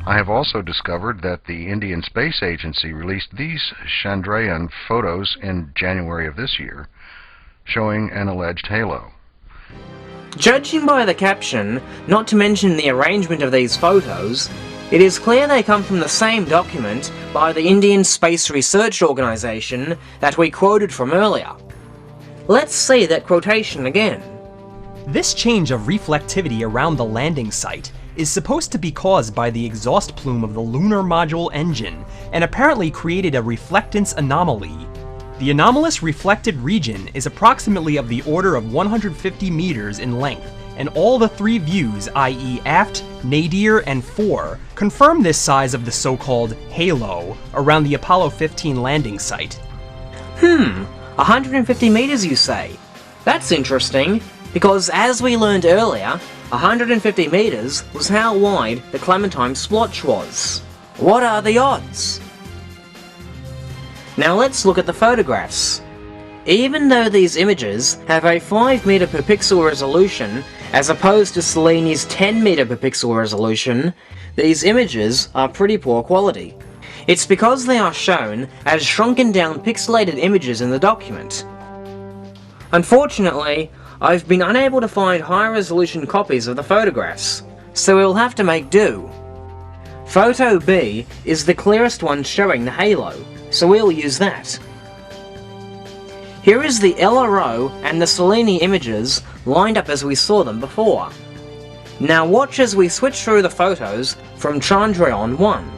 I have also discovered that the Indian Space Agency released these Chandrayaan photos in January of this year, showing an alleged halo. Judging by the caption, not to mention the arrangement of these photos, it is clear they come from the same document by the Indian Space Research Organisation that we quoted from earlier. Let's see that quotation again. This change of reflectivity around the landing site is supposed to be caused by the exhaust plume of the lunar module engine, and apparently created a reflectance anomaly. The anomalous reflected region is approximately of the order of 150 meters in length, and all the three views, i.e. aft, nadir, and fore, confirm this size of the so-called halo around the Apollo 15 landing site. 150 meters you say? That's interesting, because as we learned earlier, 150 meters was how wide the Clementine splotch was. What are the odds? Now let's look at the photographs. Even though these images have a 5 meter per pixel resolution, as opposed to Selene's 10 meter per pixel resolution, these images are pretty poor quality. It's because they are shown as shrunken down pixelated images in the document. Unfortunately, I've been unable to find high resolution copies of the photographs, so we'll have to make do. Photo B is the clearest one showing the halo, so we'll use that. Here is the LRO and the Selene images lined up as we saw them before. Now watch as we switch through the photos from Chandrayaan-1.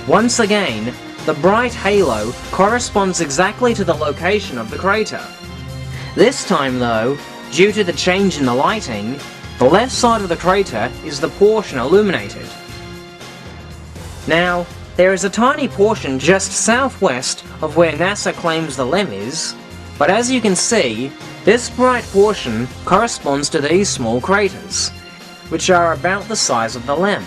Once again, the bright halo corresponds exactly to the location of the crater. This time though, due to the change in the lighting, the left side of the crater is the portion illuminated. Now, there is a tiny portion just southwest of where NASA claims the LEM is, but as you can see, this bright portion corresponds to these small craters, which are about the size of the LEM.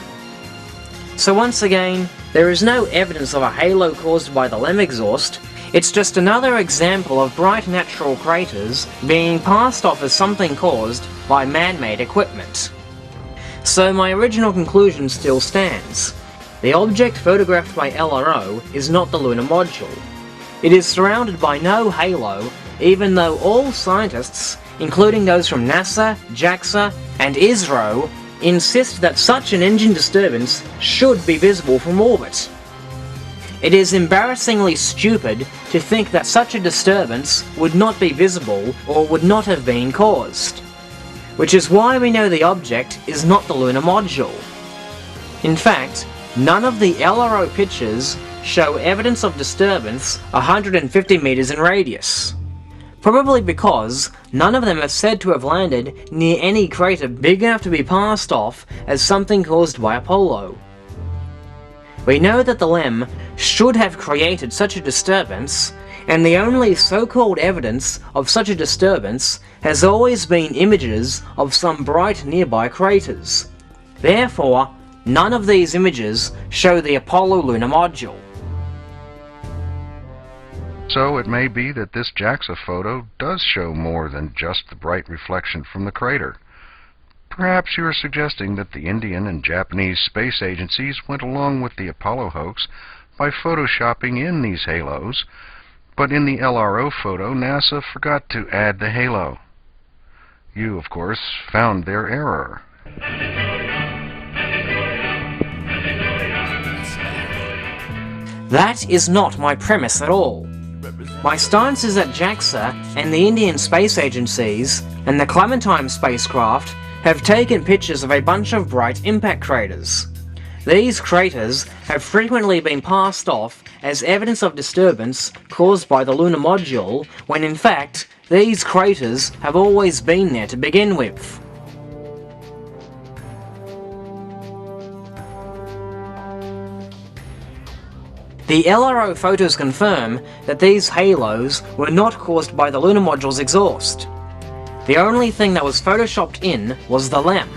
So once again, there is no evidence of a halo caused by the LEM exhaust. It's just another example of bright natural craters being passed off as something caused by man-made equipment. So my original conclusion still stands. The object photographed by LRO is not the lunar module. It is surrounded by no halo, even though all scientists, including those from NASA, JAXA, and ISRO, insist that such an engine disturbance should be visible from orbit. It is embarrassingly stupid to think that such a disturbance would not be visible or would not have been caused, which is why we know the object is not the lunar module. In fact, none of the LRO pictures show evidence of disturbance 150 meters in radius. Probably because none of them are said to have landed near any crater big enough to be passed off as something caused by Apollo. We know that the LEM should have created such a disturbance, and the only so-called evidence of such a disturbance has always been images of some bright nearby craters. Therefore, none of these images show the Apollo lunar module. So it may be that this JAXA photo does show more than just the bright reflection from the crater. Perhaps you are suggesting that the Indian and Japanese space agencies went along with the Apollo hoax by photoshopping in these halos, but in the LRO photo NASA forgot to add the halo. You, of course, found their error. That is not my premise at all. My stance is that JAXA and the Indian space agencies and the Clementine spacecraft have taken pictures of a bunch of bright impact craters. These craters have frequently been passed off as evidence of disturbance caused by the lunar module, when in fact, these craters have always been there to begin with. The LRO photos confirm that these halos were not caused by the lunar module's exhaust. The only thing that was photoshopped in was the LEM.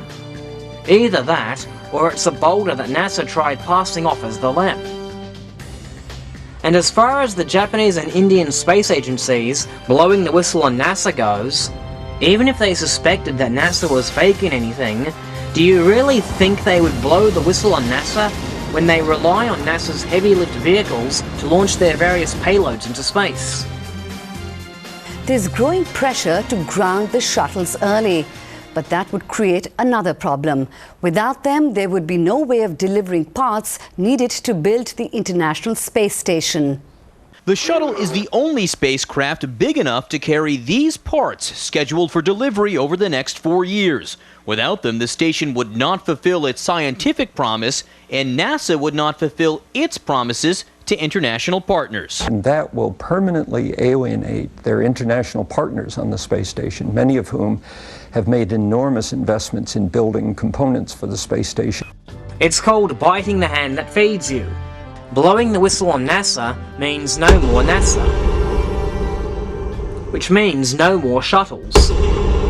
Either that, or it's a boulder that NASA tried passing off as the LEM. And as far as the Japanese and Indian space agencies blowing the whistle on NASA goes, even if they suspected that NASA was faking anything, do you really think they would blow the whistle on NASA when they rely on NASA's heavy-lift vehicles to launch their various payloads into space? There's growing pressure to ground the shuttles early, but that would create another problem. Without them, there would be no way of delivering parts needed to build the International Space Station. The shuttle is the only spacecraft big enough to carry these parts scheduled for delivery over the next 4 years. Without them, the station would not fulfill its scientific promise, and NASA would not fulfill its promises to international partners. And that will permanently alienate their international partners on the space station, many of whom have made enormous investments in building components for the space station. It's called biting the hand that feeds you. Blowing the whistle on NASA means no more NASA. Which means no more shuttles.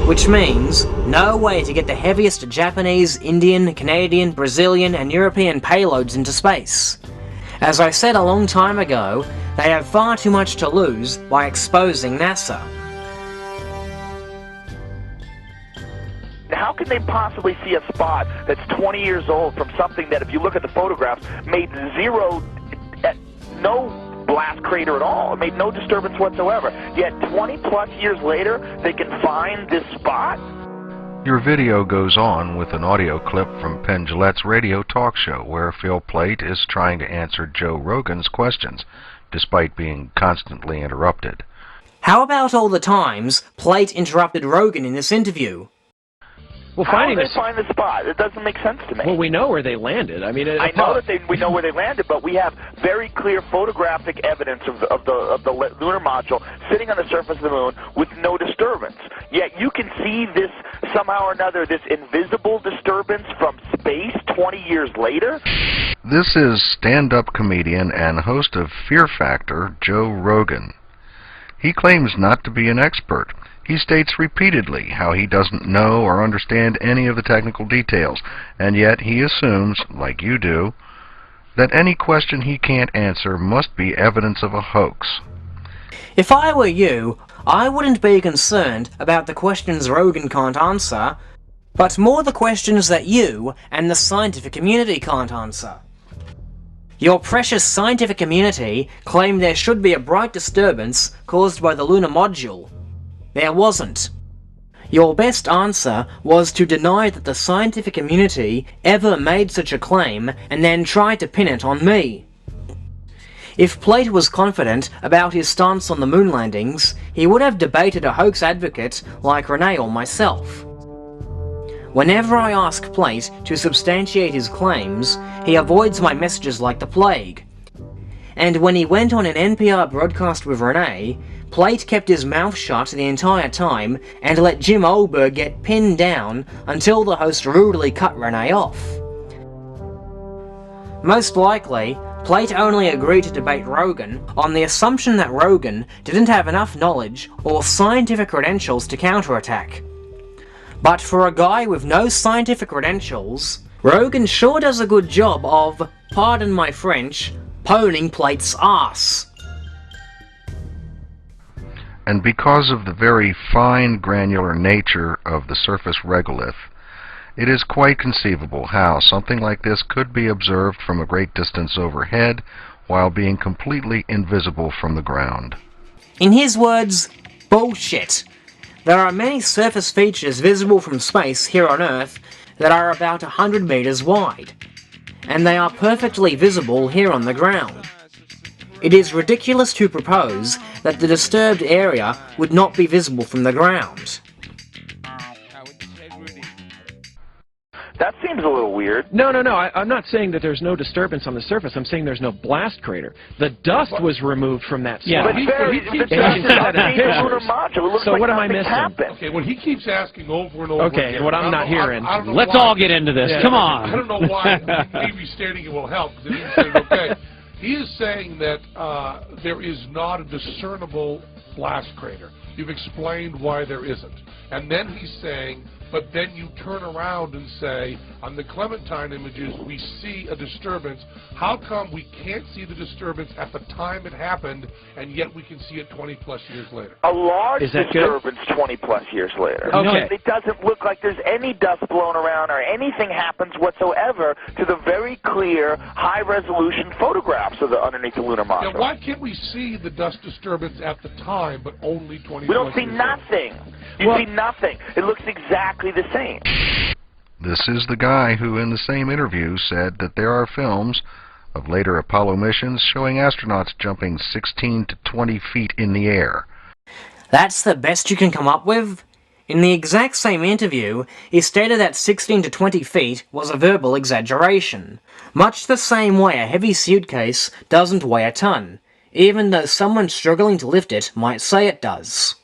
Which means no way to get the heaviest Japanese, Indian, Canadian, Brazilian and European payloads into space. As I said a long time ago, they have far too much to lose by exposing NASA. How can they possibly see a spot that's 20 years old from something that, if you look at the photographs, made no blast crater at all? It made no disturbance whatsoever. Yet 20 plus years later, they can find this spot? Your video goes on with an audio clip from Penn Jillette's radio talk show where Phil Plait is trying to answer Joe Rogan's questions, despite being constantly interrupted. How about all the times Plait interrupted Rogan in this interview? Well, How did they find the spot? It doesn't make sense to me. Well, we know where they landed. I mean, I know that we know where they landed, but we have very clear photographic evidence of the lunar module sitting on the surface of the moon with no disturbance. Yet you can see this somehow or another, this invisible disturbance from space 20 years later. This is stand-up comedian and host of Fear Factor, Joe Rogan. He claims not to be an expert. He states repeatedly how he doesn't know or understand any of the technical details, and yet he assumes, like you do, that any question he can't answer must be evidence of a hoax. If I were you, I wouldn't be concerned about the questions Rogan can't answer, but more the questions that you and the scientific community can't answer. Your precious scientific community claimed there should be a bright disturbance caused by the lunar module. There wasn't. Your best answer was to deny that the scientific community ever made such a claim and then try to pin it on me. If Plait was confident about his stance on the moon landings, he would have debated a hoax advocate like René or myself. Whenever I ask Plait to substantiate his claims, he avoids my messages like the plague. And when he went on an NPR broadcast with René, Plait kept his mouth shut the entire time and let Jim Olberg get pinned down until the host rudely cut René off. Most likely, Plait only agreed to debate Rogan on the assumption that Rogan didn't have enough knowledge or scientific credentials to counterattack. But for a guy with no scientific credentials, Rogan sure does a good job of, pardon my French, poning Plait's ass. And because of the very fine granular nature of the surface regolith, it is quite conceivable how something like this could be observed from a great distance overhead while being completely invisible from the ground. In his words, bullshit. There are many surface features visible from space here on Earth that are about 100 meters wide, and they are perfectly visible here on the ground. It is ridiculous to propose that the disturbed area would not be visible from the ground. That seems a little weird. No. I'm not saying that there's no disturbance on the surface. I'm saying there's no blast crater. The dust was removed from that spot. But So what am I missing? Okay, when he keeps asking over and over Okay, again, what I'm not hearing. Let's all get into this. Come on. I don't know why maybe stating it will help, because he said, okay. He is saying that there is not a discernible blast crater. You've explained why there isn't. And then he's saying but then you turn around and say, on the Clementine images, we see a disturbance. How come we can't see the disturbance at the time it happened, and yet we can see it 20-plus years later? A large Is that disturbance 20-plus years later. Okay. It doesn't look like there's any dust blown around or anything happens whatsoever to the very clear, high-resolution photographs of the underneath the lunar module. Now, why can't we see the dust disturbance at the time, but only 20 We don't see years nothing. You see nothing. It looks exactly the same. This is the guy who, in the same interview, said that there are films of later Apollo missions showing astronauts jumping 16 to 20 feet in the air. That's the best you can come up with? In the exact same interview, he stated that 16 to 20 feet was a verbal exaggeration, much the same way a heavy suitcase doesn't weigh a ton, even though someone struggling to lift it might say it does.